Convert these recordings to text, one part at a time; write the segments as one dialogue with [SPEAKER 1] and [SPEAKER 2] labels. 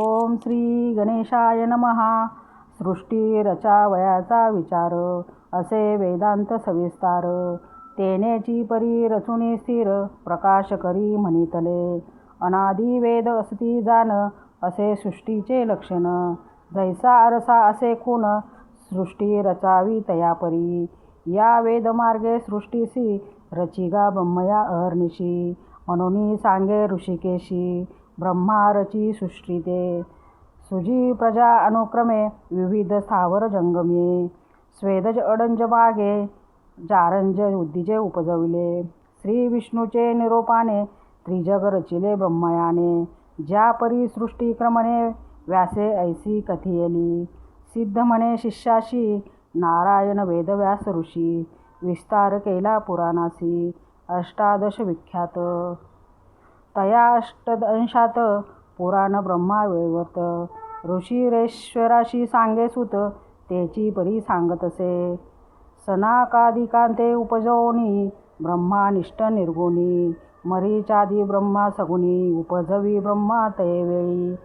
[SPEAKER 1] ओम श्री गणेशाय नमः. सृष्टी रचावयाचा विचार, असे वेदांत सविस्तार. तेनेची परी रचुनी स्थिर, प्रकाश करी म्हणितले. अनादि वेद असती जाण, असे सृष्टीचे लक्षण. जैसा आरसा असे खूण, सृष्टी रचावी तया परी. या वेदमार्गे सृष्टीसी, रचिगा ब्रह्मया अहर्निशी. म्हणून सांगे ऋषिकेशी, ब्रह्मा रची सृष्टी ते. सुजी प्रजा अनुक्रमे, विविध स्थावर जंगमे. स्वेदज अडंज मागे, जारंज उद्दीजे उपजविले. श्री विष्णूचे निरोपाने, त्रिजग रचिले ब्रह्मयाने. ज्या परी सृष्टी क्रमणे, व्यासे ऐसी कथियली. सिद्ध म्हणे शिष्याशी, नारायण वेदव्यास ऋषी. विस्तार केला पुराणासी, अष्टादश विख्यात. तया अष्टदंशात, पुराण ब्रह्मा वैवर्त. ऋषिरेश्वराशी सांगे सुत, तेची परी सांगतसे. सनाकादिकांते उपजोनी, ब्रह्मा निष्ठ निर्गुणी. मरीचादी ब्रह्मा सगुणी, उपजवी ब्रह्मा तयवेळी.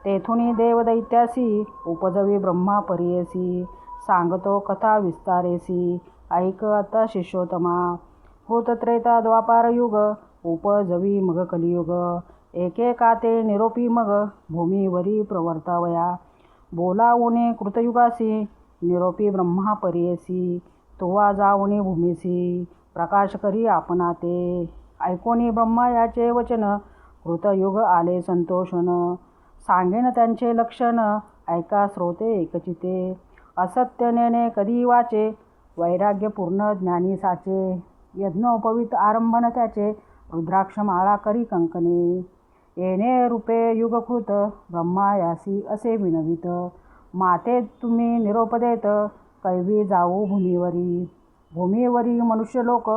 [SPEAKER 1] तेथुनी देवदैत्यासी, उपजवी ब्रह्मा परियसी. सांगतो कथा विस्तारेसी, ऐक आता शिष्योत्तमा. कृतत्रेता द्वापार युग, उपजवी मग कलियुग. एकेकाते निरोपी मग, भूमीवरी प्रवर्तावया. बोलावुनी कृतयुगासी, निरोपी ब्रह्मा परियसी. तुवा जाऊनी भूमीसी, प्रकाश करी आपणा ते. ऐकोनी ब्रह्मा याचे वचन, कृतयुग आले संतोषण. सांगेन त्यांचे लक्षण, ऐका श्रोते एकचिते. असत्य नेणे कधी वाचे, वैराग्यपूर्ण ज्ञानी साचे. यज्ञोपवीत आरंभन त्याचे, रुद्राक्षमाळा करी कंकणे. येणे रूपे युगकृत, ब्रह्मा यासी असे विनवित. माते तुम्ही निरोप देत, कैवी जाऊ भूमीवरी. भूमीवरी मनुष्यलोक,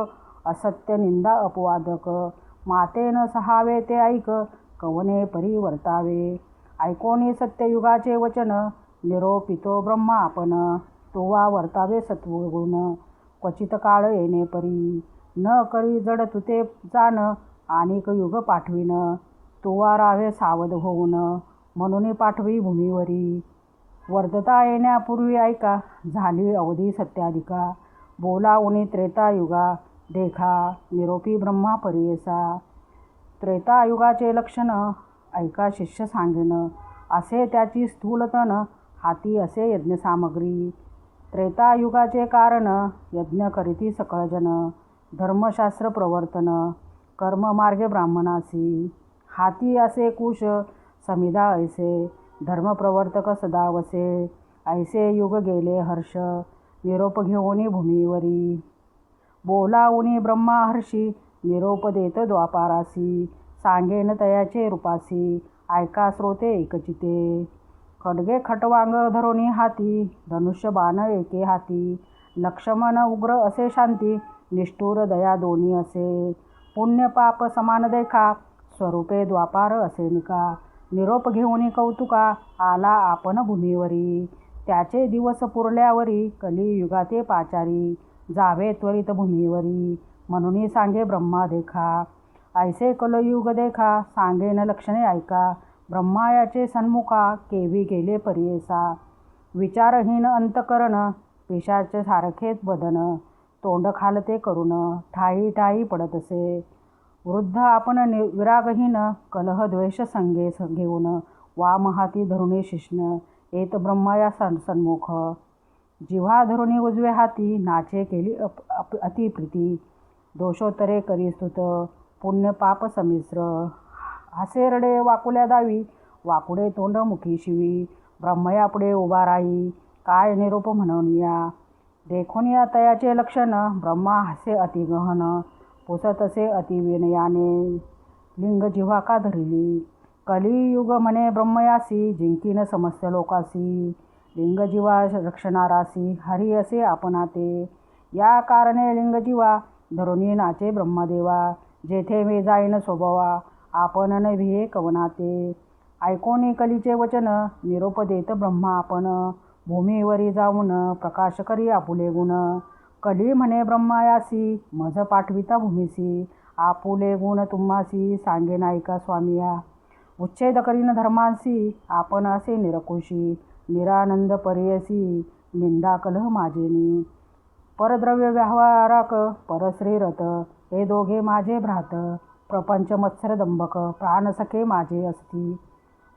[SPEAKER 1] असत्य निंदा अपवादक. मातेन सहावे ते ऐक, कवने परी वर्तावे. ऐकोनी सत्ययुगाचे वचन, निरोपितो ब्रह्मा आपण. तुवा वर्तावे सत्वगुण, क्वचित काळ येणे परी. न करी जड तुते जाण, अनेक युग पाठविन. तुवा राहे सावध होऊन, म्हणून पाठवी भूमीवरी. वर्धता येण्यापूर्वी ऐका, झाली अवधी सत्याधिका. बोलावुनी त्रेतायुगा, देखा निरोपी ब्रह्मा परियसा. त्रेतायुगाचे लक्षण, ऐका शिष्य सांगेन. असे त्याची स्थूलतन, हाती असे यज्ञसामग्री. त्रेतायुगाचे कारण, यज्ञ करीती सकळजन. धर्मशास्त्र प्रवर्तन, कर्ममार्गे ब्राह्मणासी. हाती असे कुश, समिधा ऐसे. धर्मप्रवर्तक सदा वसे. ऐसे युग गेले हर्ष, निरोप घेऊनी भूमीवरी. बोलावुनी ब्रह्मा हर्षी, निरोप देत द्वापारासी. सांगेन तयाचे रूपासी, ऐका श्रोते एकचिते. खड्गे खटवांग धरोनी हाती, धनुष्य बाण एके हाती. लक्ष्मण उग्र असे शांती, निष्ठुर दया दोन्ही असे. पुण्य पाप समान देखा, स्वरूपे द्वापार असे निका. निरोप घेऊनी कौतुका, आला आपण भूमीवरी. त्याचे दिवस पुरल्यावरी, कलियुगाते पाचारी. जावे त्वरित भूमीवरी, म्हणून सांगे ब्रह्मा देखा. ऐसे कलयुग देखा, सांगेन लक्षणे ऐका. ब्रह्मा याचे सन्मुखा, केवी गेले परियसा. विचारहीन अंतकरण, पिशाच सारखेच बदन. तोंड खालते करून, ठाई ठाई पडतसे. वृद्ध आपण विरागहीन, कलह द्वेष संगे घेऊन. वाम हाती धरुणी शिष्ण, येत ब्रह्मा या सन्मुख. जिव्हा धरुणी उजवे हाती, नाचे केली अतिप्रीती. दोषोत्तरे करी स्तुत, पुण्य पाप समिश्र. हासे रडे वाकुल्या दावी, वाकुडे तोंड मुखी शिवी. ब्रह्मया पुढे उभा राही, काय निरोप म्हणूनिया. देखुनिया तयाचे लक्षण, ब्रह्मा हासे अतिगहन. पुसतसे अतिविनयाने, लिंग जिव्हा का धरिली. कलियुग म्हणे ब्रह्मयासी, जिंकीन समस्त लोकासी. लिंग जिवा रक्षणारासी, हरी असे आपणा ते. या कारणे लिंग जिवा, धरुणी नाचे ब्रह्मदेवा. जेथे मी जाईन स्वभावा, आपण नव्हे कवनाते. ऐकोनी कलीचे वचन, निरोप देत ब्रह्मा आपण. भूमीवरी जाऊन, प्रकाश करी आपुले गुण. कली म्हणे ब्रह्मायासी, मज पाठविता भूमीसी. आपुले गुण तुम्हासी, सांगेन ऐका स्वामिया. उच्छेद करीन धर्मांसी आपण असे निरकुशी निरानंद पर्यसी निंदा कलह माझेनी परद्रव्य व्यवहाराक परश्रीरथ हे दोघे माझे भ्रात प्रपंच मत्सर दंभक प्राणसखे माझे असती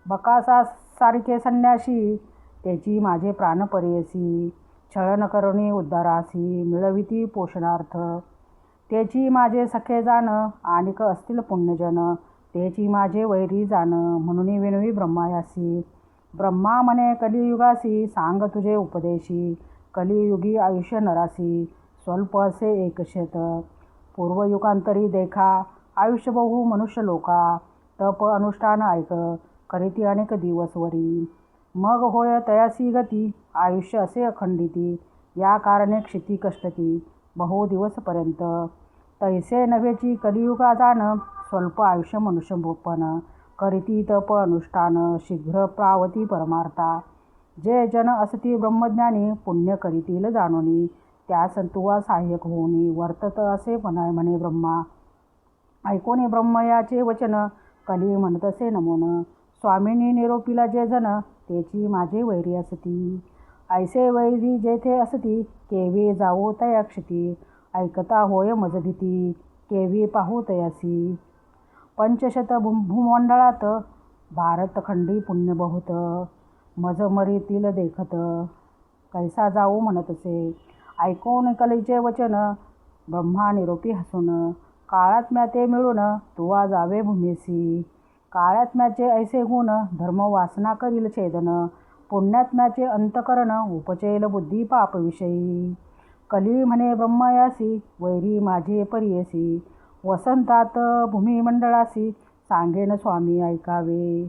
[SPEAKER 1] बकासा सारखे संन्याशी त्याची माझे प्राण पर्यसी छळन करुणी उद्धारासी मिळविती पोषणार्थ त्याची माझे सखे जाण आणिक असतील पुण्यजन त्याची माझे वैरी जाण म्हणून विनवी ब्रह्मायासी ब्रह्मा म्हणे कलियुगासी सांग तुझे उपदेशी कलियुगी आयुष्य नरासी स्वल्प असे एकशेत पूर्वयुगांतरी देखा आयुष्य बहु मनुष्य लोका तप अनुष्ठान ऐक करीती अनेक दिवसवरी मग होय तयासी गती आयुष्य असे अखंडिती या कारणे क्षिती कष्टती बहु दिवसपर्यंत तैसे नव्हेची कलियुगा जाण स्वल्प आयुष्य मनुष्य पण करीती तप अनुष्ठान शीघ्र प्रावती परमार्था जे जन असती ब्रह्मज्ञानी पुण्य करीतील जाणोनी त्या संतुवा सहाय्यक होऊनी वर्तत असे म्हणे ब्रह्मा ऐकोनी ब्रह्म याचे वचन कली म्हणतसे नमोन स्वामींनी निरोपिला जे जन त्याची माझे वैरी असती ऐसे वैरी जेथे असती केवी जावो तया क्षिती ऐकता होय मज भीती केवी पाहू तयासी पंचशत भूमंडळात भारतखंडी पुण्य बहुत मज मरीतील देखत कैसा जाऊ म्हणतसे ऐकून कलीचे वचन ब्रह्मा निरोपी हसून काळात्म्या ते मिळून तुवा जावे भूमीसी काळात्म्याचे ऐसे गुण धर्म वासना करील छेदन पुण्यात्म्याचे अंतकरण उपचेल बुद्धी पापविषयी कली म्हणे ब्रह्मयासी वैरी माझे पर्यसी वसंतात भूमिमंडळासी सांगेन स्वामी ऐकावे